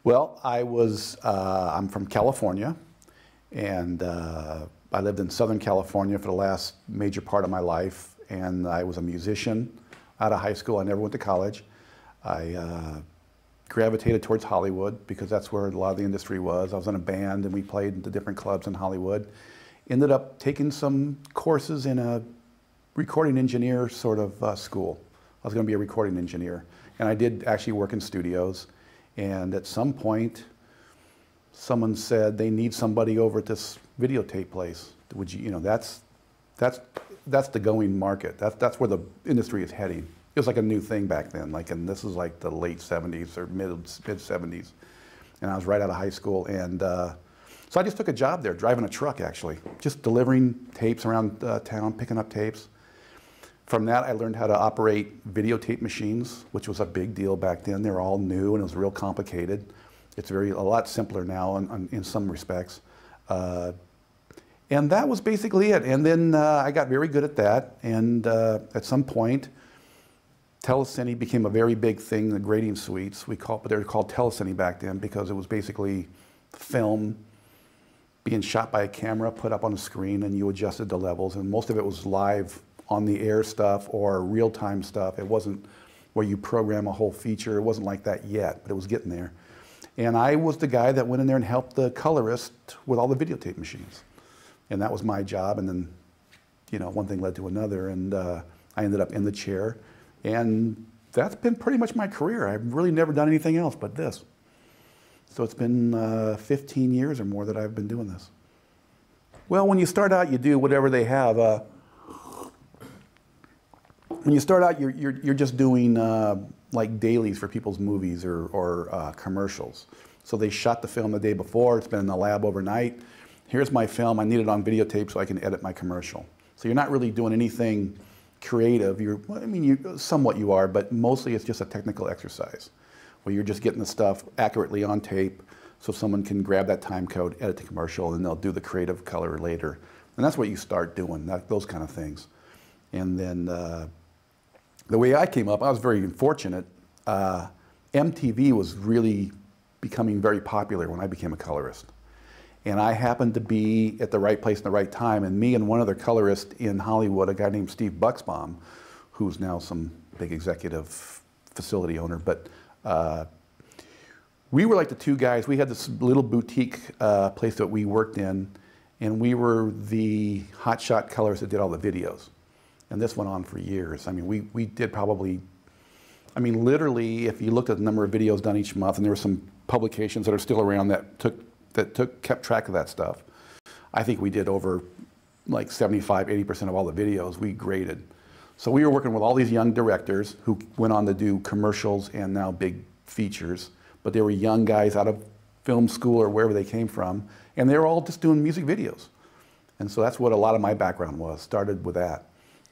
Well, I'm from California, and I lived in Southern California for the last major part of my life, and I was a musician out of high school. I never went to college. I gravitated towards Hollywood because that's where a lot of the industry was. I was in a band and we played in the different clubs in Hollywood. Ended up taking some courses in a recording engineer sort of school. I was going to be a recording engineer, and I did actually work in studios. And at some point, someone said they need somebody over at this videotape place. Would you, that's the going market. That's where the industry is heading. It was like a new thing back then, and this is like the late 70s or mid 70s. And I was right out of high school, and so I just took a job there, driving a truck actually, just delivering tapes around town, picking up tapes. From that, I learned how to operate videotape machines, which was a big deal back then. They were all new and it was real complicated. It's a lot simpler now in some respects. And that was basically it. And then I got very good at that. And at some point, telecine became a very big thing, the grading suites. But they were called telecine back then because it was basically film being shot by a camera, put up on a screen, and you adjusted the levels. And most of it was live on the air stuff or real-time stuff. It wasn't where you program a whole feature. It wasn't like that yet, but it was getting there. And I was the guy that went in there and helped the colorist with all the videotape machines. And that was my job. And then, one thing led to another, and I ended up in the chair. And that's been pretty much my career. I've really never done anything else but this. So it's been 15 years or more that I've been doing this. Well, when you start out, you do whatever they have. When you start out, you're just doing like dailies for people's movies or commercials. So they shot the film the day before. It's been in the lab overnight. Here's my film. I need it on videotape so I can edit my commercial. So you're not really doing anything creative. Somewhat you are, but mostly it's just a technical exercise where you're just getting the stuff accurately on tape so someone can grab that time code, edit the commercial, and they'll do the creative color later. And that's what you start doing, those kind of things. And then the way I came up, I was very fortunate. MTV was really becoming very popular when I became a colorist. And I happened to be at the right place at the right time, and me and one other colorist in Hollywood, a guy named Steve Buxbaum, who's now some big executive facility owner, but we were like the two guys. We had this little boutique place that we worked in, and we were the hotshot colorists that did all the videos. And this went on for years. We did probably, literally, if you looked at the number of videos done each month, and there were some publications that are still around that kept track of that stuff. I think we did over like 75, 80% of all the videos we graded. So we were working with all these young directors who went on to do commercials and now big features, but they were young guys out of film school or wherever they came from, and they were all just doing music videos. And so that's what a lot of my background was, started with that.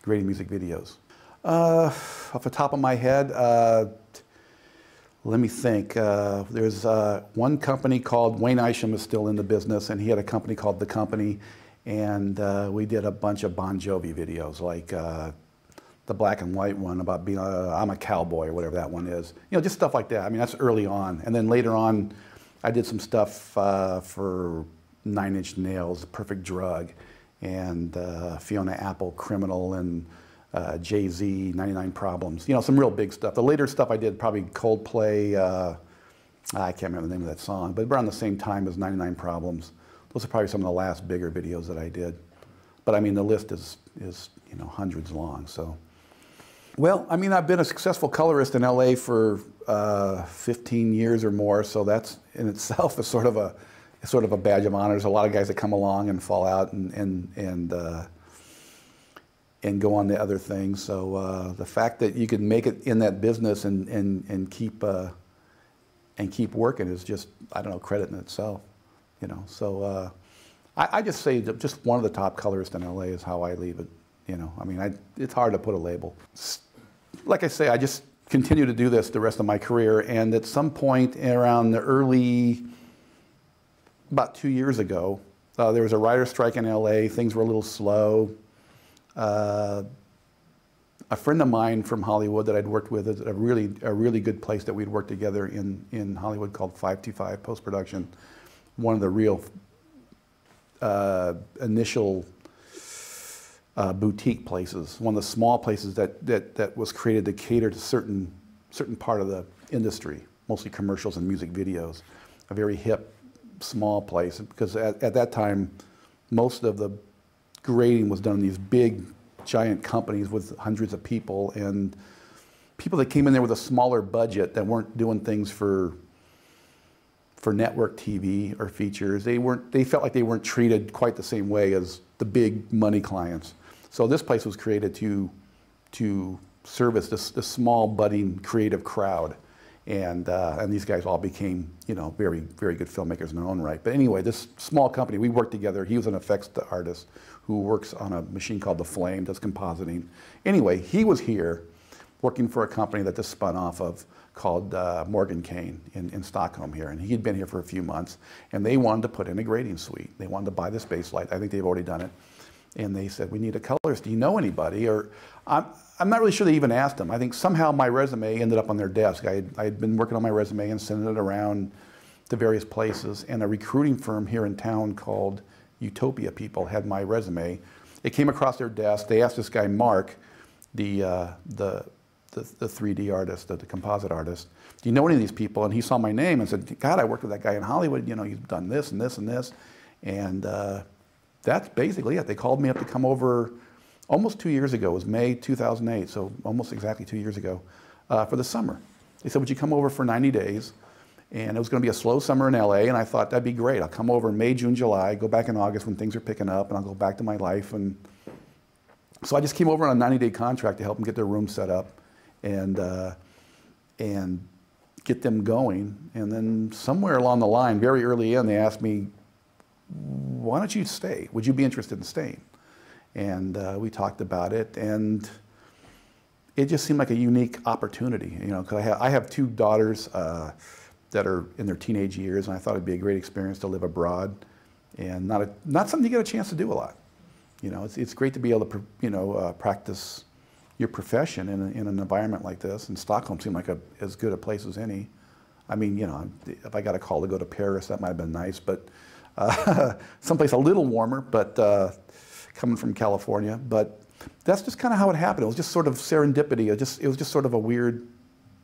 Grading music videos. Off the top of my head, let me think. There's one company called, Wayne Isham is still in the business, and he had a company called The Company, and we did a bunch of Bon Jovi videos, like the black and white one about being I'm a cowboy, or whatever that one is. Just stuff like that. That's early on. And then later on, I did some stuff for Nine Inch Nails, Perfect Drug, and Fiona Apple, Criminal, and Jay-Z, 99 Problems. Some real big stuff. The later stuff I did, probably Coldplay, I can't remember the name of that song, but around the same time as 99 Problems. Those are probably some of the last bigger videos that I did. But the list is hundreds long, so. Well, I've been a successful colorist in LA for 15 years or more, so that's in itself is sort of a badge of honor. There's a lot of guys that come along and fall out and go on to other things. So the fact that you can make it in that business and keep working is just, I don't know, credit in itself. So I just say that just one of the top colorists in LA is how I leave it. It's hard to put a label. Like I say, I just continue to do this the rest of my career, and at some point around about 2 years ago, there was a writer's strike in LA. Things were a little slow. a friend of mine from Hollywood that I'd worked with at a really good place that we'd worked together in Hollywood called 525 Post-Production. One of the real initial boutique places, one of the small places that was created to cater to certain part of the industry, mostly commercials and music videos. A very hip, small place, because at that time, most of the grading was done in these big, giant companies with hundreds of people, and people that came in there with a smaller budget that weren't doing things for network TV or features. They felt like they weren't treated quite the same way as the big money clients. So this place was created to service this small budding creative crowd, and these guys all became, you know, very good filmmakers in their own right. But anyway, this small company, we worked together. He was an effects artist who works on a machine called the Flame, does compositing. Anyway, he was here working for a company that this spun off of called Morgan Kane in Stockholm here, and he'd been here for a few months, and they wanted to put in a grading suite. They wanted to buy this Baselight. I think they've already done it. And they said, we need a colorist. Do you know anybody? Or I'm not really sure they even asked them. I think somehow my resume ended up on their desk. I had been working on my resume and sending it around to various places, and a recruiting firm here in town called Utopia People had my resume. It came across their desk. They asked this guy, Mark, the 3D artist, the composite artist, do you know any of these people? And he saw my name and said, God, I worked with that guy in Hollywood. You know, he's done this and this and this. And that's basically it. They called me up to come over almost 2 years ago. It was May 2008, so almost exactly 2 years ago, for the summer. They said, would you come over for 90 days? And it was going to be a slow summer in LA, and I thought, that'd be great. I'll come over in May, June, July, go back in August when things are picking up, and I'll go back to my life. And so I just came over on a 90-day contract to help them get their room set up and get them going. And then somewhere along the line, very early in, they asked me, why don't you stay? Would you be interested in staying? And we talked about it, and it just seemed like a unique opportunity, you know, because I have two daughters that are in their teenage years, and I thought it'd be a great experience to live abroad, and not something you get a chance to do a lot. You know, it's great to be able to practice your profession in an environment like this. And Stockholm seemed like as good a place as any. I mean, you know, if I got a call to go to Paris, that might have been nice, but someplace a little warmer, but coming from California. But that's just kind of how it happened. It was just sort of serendipity. It was just sort of a weird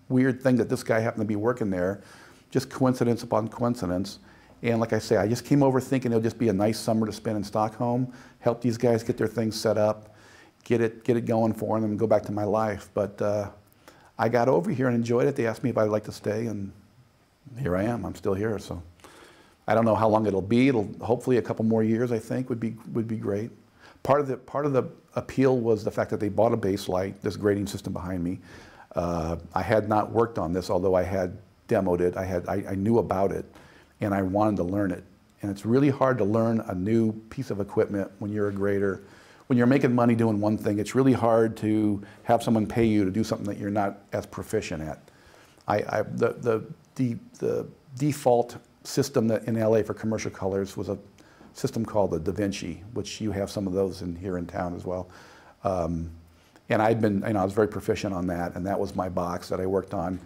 thing that this guy happened to be working there, just coincidence upon coincidence. And like I say, I just came over thinking it'll just be a nice summer to spend in Stockholm, help these guys get their things set up, get it going for them, and go back to my life. But I got over here and enjoyed it. They asked me if I'd like to stay, and here I am. I'm still here. So I don't know how long it'll be. It'll hopefully a couple more years, I think, would be great. Part of the appeal was the fact that they bought a Baselight, this grading system behind me. I had not worked on this, although I had demoed it. I knew about it, and I wanted to learn it. And it's really hard to learn a new piece of equipment when you're a grader. When you're making money doing one thing, it's really hard to have someone pay you to do something that you're not as proficient at. The default system that in LA for commercial colors was a system called the Da Vinci, which you have some of those here in town as well. And I was very proficient on that, and that was my box that I worked on.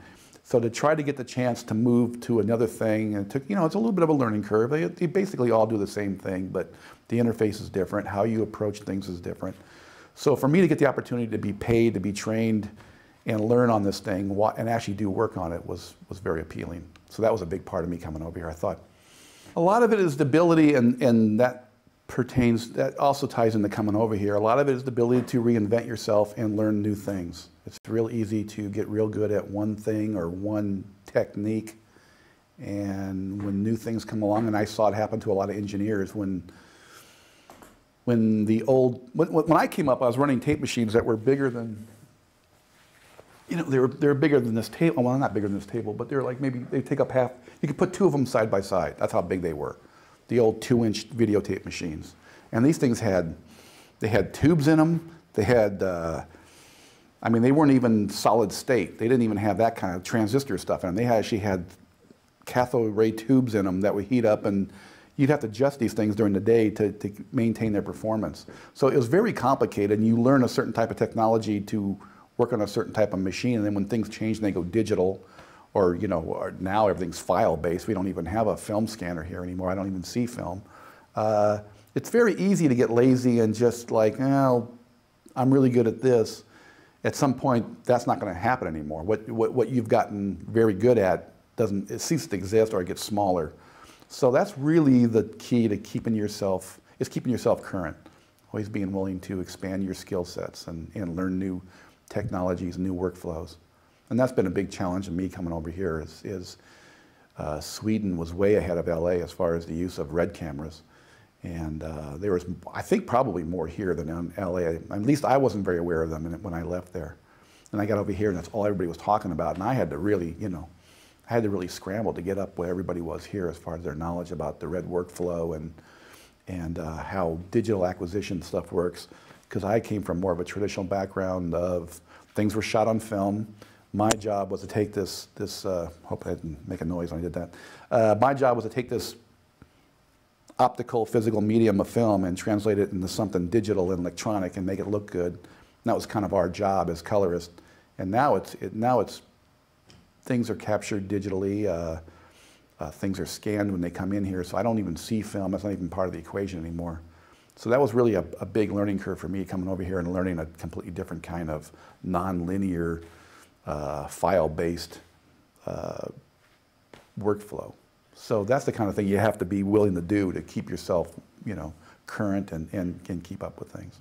So to try to get the chance to move to another thing, and it took, it's a little bit of a learning curve. They basically all do the same thing, but the interface is different. How you approach things is different. So for me to get the opportunity to be paid, to be trained, and learn on this thing, and actually do work on it was very appealing. So that was a big part of me coming over here. I thought a lot of it is the ability, and that also ties into coming over here. A lot of it is the ability to reinvent yourself and learn new things. It's real easy to get real good at one thing or one technique, and when new things come along, and I saw it happen to a lot of engineers when I came up, I was running tape machines that were bigger than, they were bigger than this table. Well, not bigger than this table, but they're like maybe they take up half. You could put two of them side by side. That's how big they were. The old 2-inch videotape machines. And these things had tubes in them. They had, they weren't even solid state. They didn't even have that kind of transistor stuff in them. They actually had cathode ray tubes in them that would heat up, and you'd have to adjust these things during the day to maintain their performance. So it was very complicated, and you learn a certain type of technology to work on a certain type of machine, and then when things change and they go digital, or or now everything's file-based. We don't even have a film scanner here anymore. I don't even see film. It's very easy to get lazy and just like, oh, I'm really good at this. At some point, that's not going to happen anymore. What you've gotten very good at it ceases to exist, or it gets smaller. So that's really the key to keeping yourself current. Always being willing to expand your skill sets and learn new technologies, new workflows. And that's been a big challenge of me coming over here is Sweden was way ahead of LA as far as the use of red cameras. And there was, I think, probably more here than in LA. At least I wasn't very aware of them when I left there. And I got over here and that's all everybody was talking about. And I had to really, I had to really scramble to get up where everybody was here as far as their knowledge about the red workflow and how digital acquisition stuff works. Because I came from more of a traditional background of things were shot on film. My job was to take this hope I didn't make a noise when I did that. My job was to take this optical physical medium of film and translate it into something digital and electronic and make it look good. And that was kind of our job as colorists. And now it's things are captured digitally. Things are scanned when they come in here, so I don't even see film. That's not even part of the equation anymore. So that was really a big learning curve for me coming over here and learning a completely different kind of non-linear, file-based workflow. So that's the kind of thing you have to be willing to do to keep yourself, current and keep up with things.